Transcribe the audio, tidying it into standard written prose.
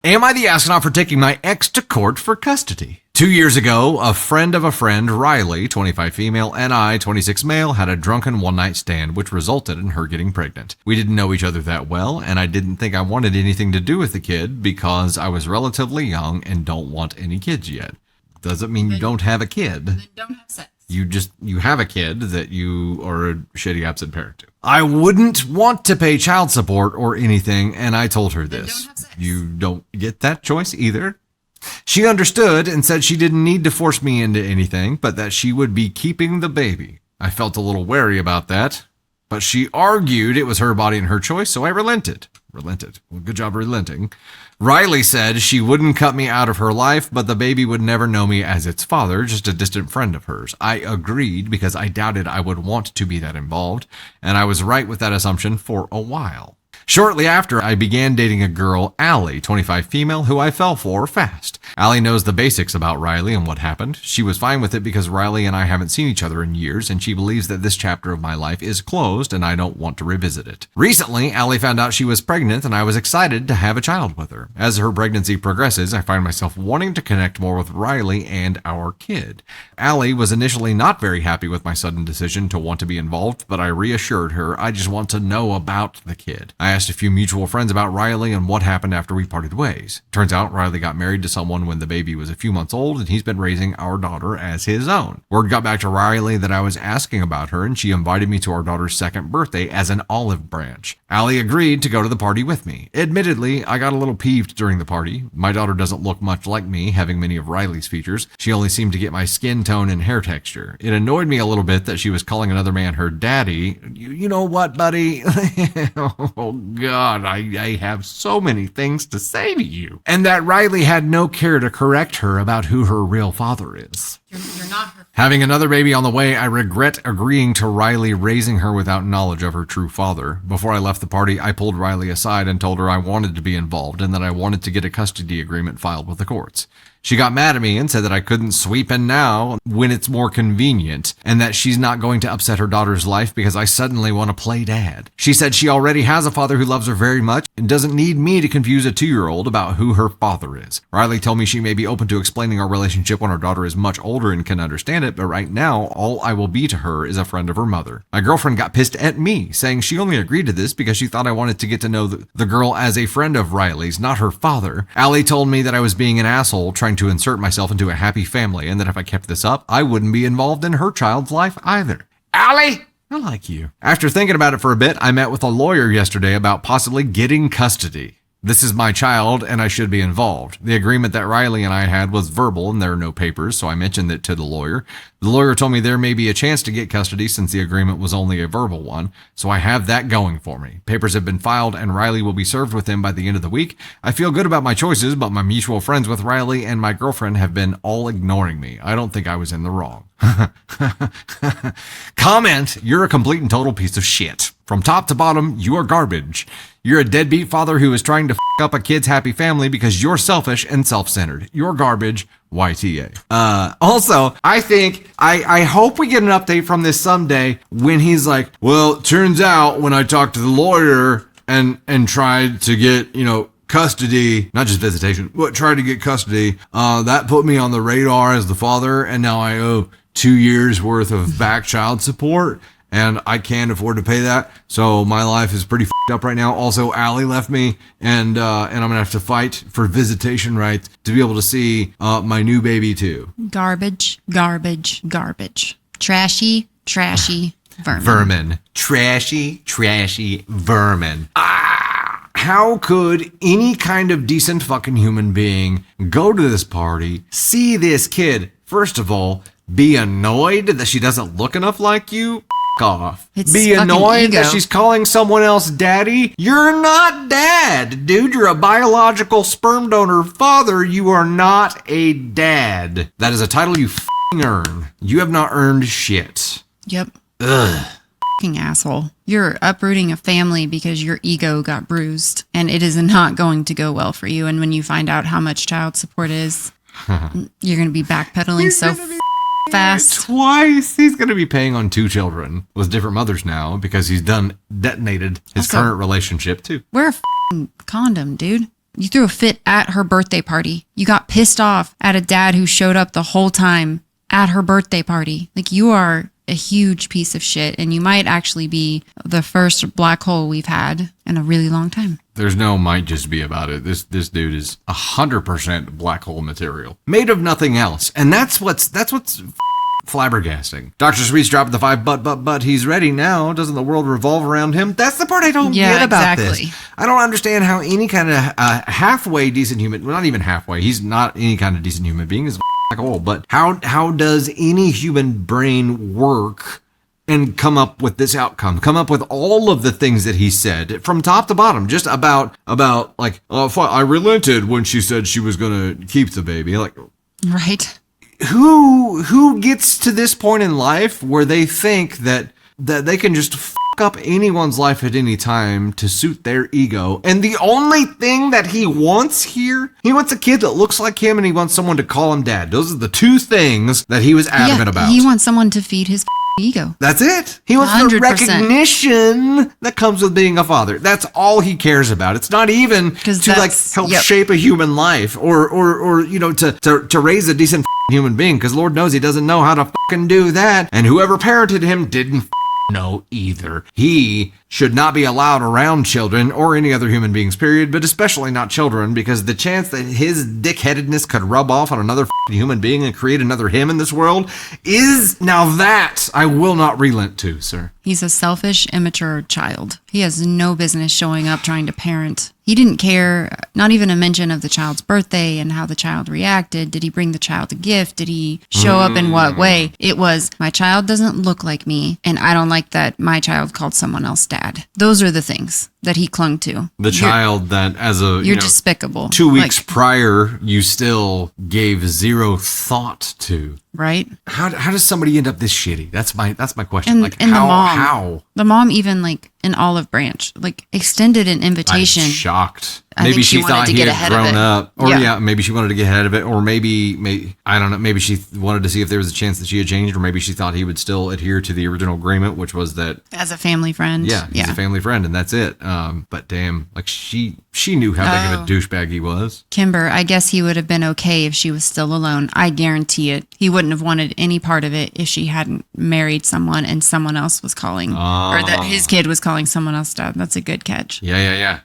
Am I the astronaut for taking my ex to court for custody? 2 years ago, a friend of a friend, Riley, 25 female, and I, 26 male, had a drunken one-night stand, which resulted in her getting pregnant. We didn't know each other that well, and I didn't think I wanted anything to do with the kid because I was relatively young and don't want any kids yet. Doesn't mean you don't have a kid. Then don't have sex. You have a kid that you are a shitty absent parent to. I wouldn't want to pay child support or anything, and I told her this. Don't have sex. You don't get that choice either. She understood and said she didn't need to force me into anything, but that she would be keeping the baby. I felt a little wary about that, but she argued it was her body and her choice, so I relented. Well, good job relenting. Riley said she wouldn't cut me out of her life, but the baby would never know me as its father, just a distant friend of hers. I agreed because I doubted I would want to be that involved, and I was right with that assumption for a while. Shortly after, I began dating a girl, Allie, 25 female, who I fell for fast. Allie knows the basics about Riley and what happened. She was fine with it because Riley and I haven't seen each other in years, and she believes that this chapter of my life is closed and I don't want to revisit it. Recently, Allie found out she was pregnant and I was excited to have a child with her. As her pregnancy progresses, I find myself wanting to connect more with Riley and our kid. Allie was initially not very happy with my sudden decision to want to be involved, but I reassured her I just want to know about the kid. I asked a few mutual friends about Riley and what happened after we parted ways. Turns out Riley got married to someone when the baby was a few months old, and he's been raising our daughter as his own. Word got back to Riley that I was asking about her, and she invited me to our daughter's second birthday as an olive branch. Allie agreed to go to the party with me. Admittedly, I got a little peeved during the party. My daughter doesn't look much like me, having many of Riley's features. She only seemed to get my skin tone and hair texture. It annoyed me a little bit that she was calling another man her daddy. You know what, buddy? Oh, God, I have so many things to say to you. And that Riley had no care to correct her about who her real father is. You're not her. Having another baby on the way, I regret agreeing to Riley raising her without knowledge of her true father. Before I left the party, I pulled Riley aside and told her I wanted to be involved and that I wanted to get a custody agreement filed with the courts. She got mad at me and said that I couldn't sweep in now when it's more convenient, and that she's not going to upset her daughter's life because I suddenly want to play dad. She said she already has a father who loves her very much and doesn't need me to confuse a 2-year-old about who her father is. Riley told me she may be open to explaining our relationship when our daughter is much older and can understand it, but right now, all I will be to her is a friend of her mother. My girlfriend got pissed at me, saying she only agreed to this because she thought I wanted to get to know the girl as a friend of Riley's, not her father. Allie told me that I was being an asshole trying to insert myself into a happy family, and that if I kept this up, I wouldn't be involved in her child's life either. Allie, I like you. After thinking about it for a bit, I met with a lawyer yesterday about possibly getting custody. This is my child, and I should be involved. The agreement that Riley and I had was verbal, and there are no papers, so I mentioned it to the lawyer. The lawyer told me there may be a chance to get custody since the agreement was only a verbal one, so I have that going for me. Papers have been filed, and Riley will be served with him by the end of the week. I feel good about my choices, but my mutual friends with Riley and my girlfriend have been all ignoring me. I don't think I was in the wrong. Comment, you're a complete and total piece of shit. From top to bottom, you are garbage. You're a deadbeat father who is trying to up a kid's happy family because you're selfish and self-centered. You're garbage. YTA. Also, I think, I hope we get an update from this someday when he's like, well, it turns out when I talked to the lawyer and tried to get, custody, not just visitation, but tried to get custody, that put me on the radar as the father, and now I owe 2 years worth of back child support, and I can't afford to pay that, so my life is pretty f***ed up right now. Also, Allie left me, and I'm gonna have to fight for visitation rights to be able to see my new baby too. Garbage, garbage, garbage. Trashy, trashy vermin. Vermin. Trashy, trashy vermin. How could any kind of decent fucking human being go to this party, see this kid, first of all, be annoyed that she doesn't look enough like you? Off. It's be annoyed ego. that she's calling someone else daddy? You're not dad, dude. You're a biological sperm donor father. You are not a dad. That is a title you f***ing earn. You have not earned shit. Yep. Ugh. F***ing asshole. You're uprooting a family because your ego got bruised, and it is not going to go well for you. And when you find out how much child support is, you're going to be backpedaling so fast. Twice. He's going to be paying on 2 children with different mothers now because he's detonated his current relationship too. Wear a f***ing condom, dude. You threw a fit at her birthday party. You got pissed off at a dad who showed up the whole time at her birthday party. Like, you are a huge piece of shit, and you might actually be the first black hole we've had in a really long time. There's no might just be about it. This dude is 100% black hole material, made of nothing else, and that's what's flabbergasting. Dr. Sweet's dropping the 5, but he's ready now. Doesn't the world revolve around him? That's the part I don't get about this. I don't understand how any kind of halfway decent human, well, not even halfway, he's not any kind of decent human being, is black hole, but how does any human brain work and come up with this outcome, come up with all of the things that he said from top to bottom, just about like, I relented when she said she was going to keep the baby. Like, right. Who gets to this point in life where they think that they can just fuck up anyone's life at any time to suit their ego? And the only thing that he wants here, he wants a kid that looks like him, and he wants someone to call him dad. Those are the two things that he was adamant about. He wants someone to feed his ego. That's it. He wants 100%. The recognition that comes with being a father. That's all he cares about. It's not even to like help shape a human life or you know, to raise a decent human being, because Lord knows he doesn't know how to fucking do that, and whoever parented him didn't know either. He should not be allowed around children or any other human beings, period, but especially not children, because the chance that his dickheadedness could rub off on another human being and create another him in this world is, now that I will not relent to, sir. He's a selfish, immature child. He has no business showing up trying to parent. He didn't care, not even a mention of the child's birthday and how the child reacted. Did he bring the child a gift? Did he show up in what way? It was, my child doesn't look like me, and I don't like that my child called someone else dad. Those are the things that he clung to. The child that, as a you're despicable. 2 weeks prior, you still gave zero thought to. Right? How does somebody end up this shitty? That's my question. And, like, and how? The mom even, like, an olive branch, like, extended an invitation. I'm shocked. I Maybe think she thought he had grown up. Or maybe she wanted to get ahead of it. Or maybe I don't know, maybe she wanted to see if there was a chance that she had changed, or maybe she thought he would still adhere to the original agreement, which was that as a family friend. Yeah, he's a family friend, and that's it. But damn, like, she knew how big of a douchebag he was. Kimber, I guess he would have been okay if she was still alone. I guarantee it. He wouldn't have wanted any part of it if she hadn't married someone and someone else was calling, or that his kid was calling someone else dad. That's a good catch. Yeah.